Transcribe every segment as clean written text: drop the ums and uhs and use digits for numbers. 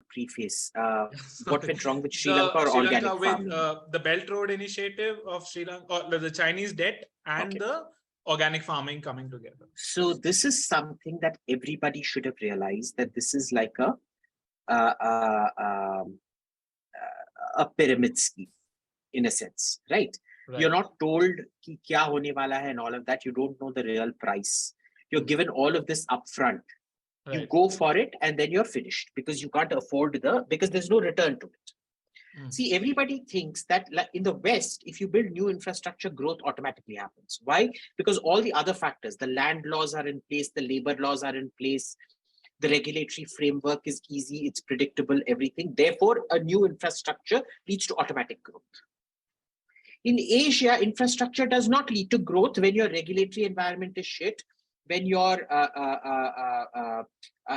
preface. What Sorry. went wrong with Sri The Lanka or Sri organic Lanka with farming? the Belt Road Initiative of Sri Lanka, or the Chinese debt and Okay. the organic farming coming together. So this is something that everybody should have realized, that this is like uh, uh, um, a pyramid scheme in a sense, right? You're Right. not told ki kya hone wala hai and all of that. You don't know the real price. You're given all of this upfront. You Right. go for it and then you're finished because you can't afford because there's no return to it. See, everybody thinks that in the West, if you build new infrastructure, growth automatically happens. Why? Because all the other factors, the land laws are in place, the labor laws are in place, the regulatory framework is easy, it's predictable, everything. Therefore, a new infrastructure leads to automatic growth. In Asia, infrastructure does not lead to growth when your regulatory environment is shit, when your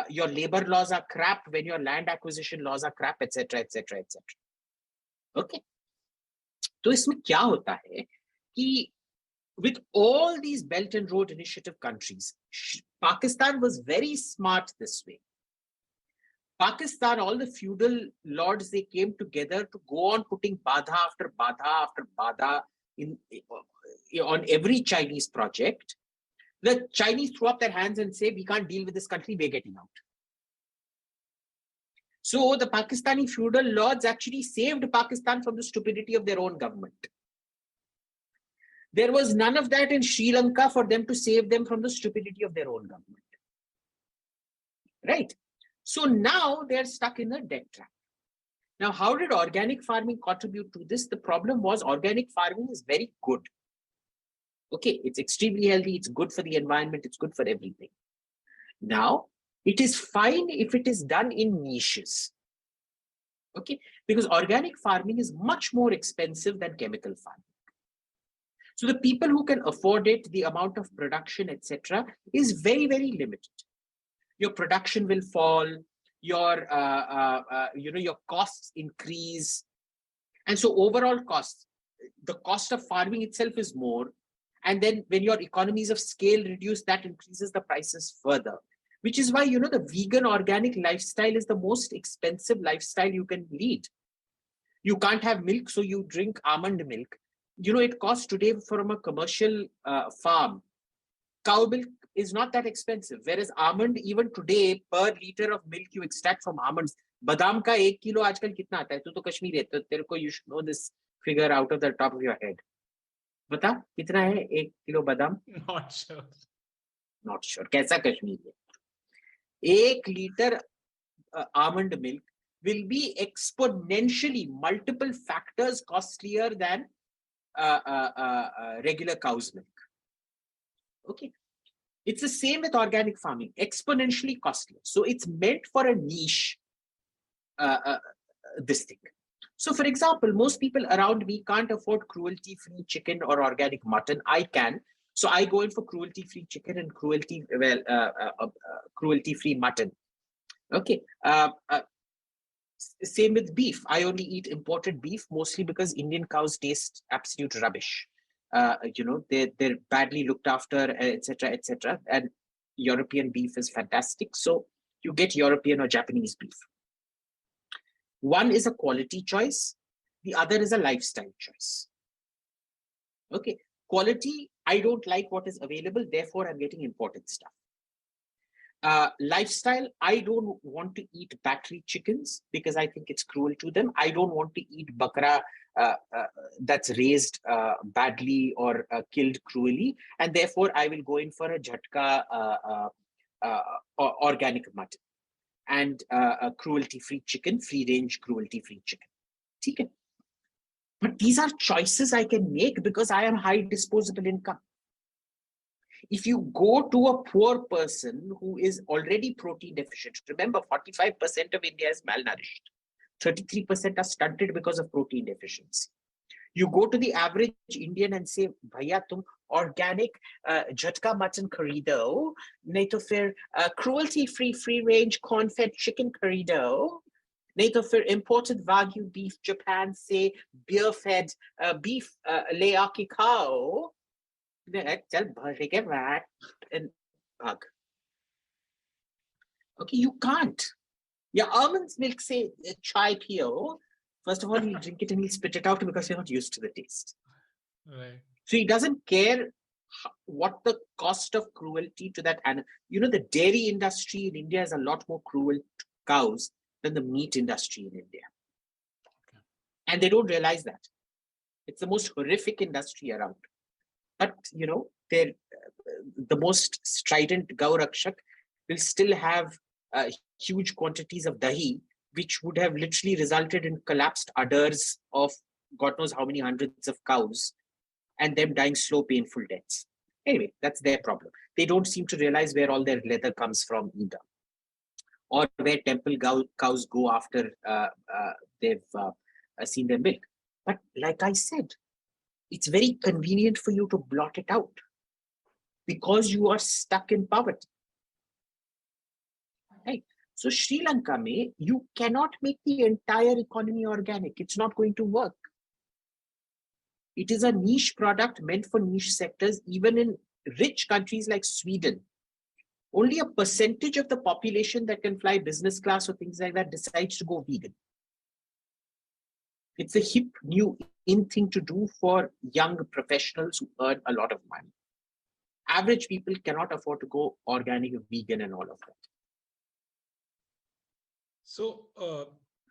labor laws are crap, when your land acquisition laws are crap, etc., etc., etc. Okay. तो इसमें क्या होता है कि with all these Belt and Road Initiative countries, Pakistan was very smart this way. Pakistan, all the feudal lords, they came together to go on putting badha after badha after badha on every Chinese project. The Chinese threw up their hands and say, we can't deal with this country, we're getting out. So the Pakistani feudal lords actually saved Pakistan from the stupidity of their own government. There was none of that in Sri Lanka for them to save them from the stupidity of their own government. Right? So now they're stuck in a debt trap. Now, how did organic farming contribute to this? The problem was organic farming is very good. Okay, it's extremely healthy, it's good for the environment, it's good for everything. Now, it is fine if it is done in niches. Okay, because organic farming is much more expensive than chemical farming. So the people who can afford it, the amount of production, etc., is very, very limited. Your production will fall, your your costs increase, and so overall costs, the cost of farming itself is more, and then when your economies of scale reduce, that increases the prices further. Which is why the vegan organic lifestyle is the most expensive lifestyle you can lead. You can't have milk, so you drink almond milk. It costs today from a commercial farm. Cow milk is not that expensive, whereas almond, even today, per liter of milk you extract from almonds. Badam ka 1 kilo आजकल कितना आता है? तू तो कश्मीर है, तो तेरे को you should know this figure out of the top of your head. बता कितना है 1 किलो बादाम? Not sure. Not sure. कैसा कश्मीर है? 1 liter almond milk will be exponentially multiple factors costlier than regular cow's milk. Okay. It's the same with organic farming, exponentially costly. So it's meant for a niche, this thing. So for example, most people around me can't afford cruelty-free chicken or organic mutton. I can. So I go in for cruelty-free chicken and cruelty-free mutton. Okay. Same with beef. I only eat imported beef, mostly because Indian cows taste absolute rubbish. They're badly looked after, etc., etc. And European beef is fantastic. So you get European or Japanese beef. One is a quality choice. The other is a lifestyle choice. Okay. Quality, I don't like what is available. Therefore, I'm getting imported stuff. Lifestyle, I don't want to eat battery chickens because I think it's cruel to them. I don't want to eat bakra that's raised badly or killed cruelly, and therefore I will go in for a jhatka organic mutton and a cruelty-free chicken, free-range cruelty-free chicken. Okay. But these are choices I can make because I am high disposable income. If you go to a poor person who is already protein deficient, remember 45% of India is malnourished. 33% are stunted because of protein deficiency. You go to the average Indian and say, Bhaiya, tum organic jhatka mutton kharido, nahi to fir cruelty-free, free-range corn-fed chicken kharido, nahi to fir imported Wagyu beef Japan se beer-fed beef le aake khao. And bug. Okay, you can't. Yeah, almonds milk, say chai pio. First of all, he'll drink it and he'll spit it out because you're not used to the taste. Right. So he doesn't care what the cost of cruelty to that animal. You know, the dairy industry in India is a lot more cruel to cows than the meat industry in India. And they don't realize that. It's the most horrific industry around. But, you know, they're the most strident Gaurakshak will still have huge quantities of dahi, which would have literally resulted in collapsed udders of God knows how many hundreds of cows and them dying slow, painful deaths. Anyway, that's their problem. They don't seem to realize where all their leather comes from either, or where temple cows go after they've seen their milk. But like I said, it's very convenient for you to blot it out because you are stuck in poverty. Right? So Sri Lanka, you cannot make the entire economy organic. It's not going to work. It is a niche product meant for niche sectors. Even in rich countries like Sweden, only a percentage of the population that can fly business class or things like that decides to go vegan. It's a hip, new in thing to do for young professionals who earn a lot of money. Average people cannot afford to go organic, vegan, and all of that. So,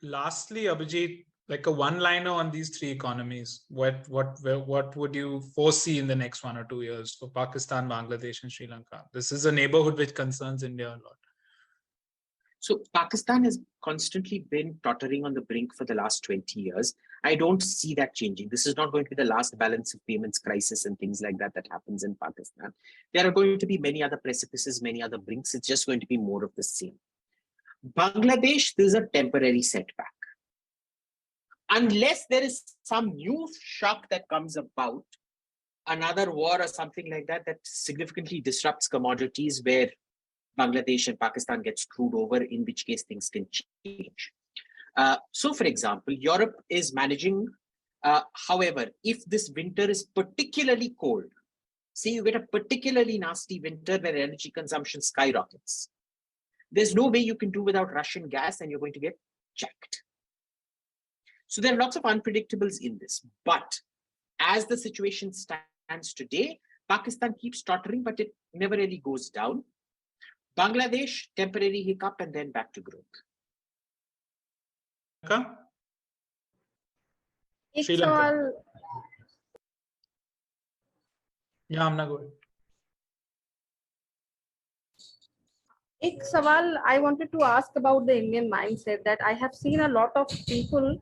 lastly, Abhijit, like a one-liner on these three economies, what would you foresee in the next 1 or 2 years for Pakistan, Bangladesh, and Sri Lanka? This is a neighborhood which concerns India a lot. So Pakistan has constantly been tottering on the brink for the last 20 years. I don't see that changing. This is not going to be the last balance of payments crisis and things like that that happens in Pakistan. There are going to be many other precipices, many other brinks. It's just going to be more of the same. Bangladesh, this is a temporary setback. Unless there is some new shock that comes about, another war or something like that, that significantly disrupts commodities where Bangladesh and Pakistan get screwed over, in which case things can change. So, for example, Europe is managing. However, if this winter is particularly cold, say you get a particularly nasty winter where energy consumption skyrockets, there's no way you can do without Russian gas and you're going to get checked. So there are lots of unpredictables in this. But as the situation stands today, Pakistan keeps tottering, but it never really goes down. Bangladesh, temporary hiccup, and then back to growth. Sri Lanka. Yeah, I'm not good. एक सवाल I wanted to ask about the Indian mindset, that I have seen a lot of people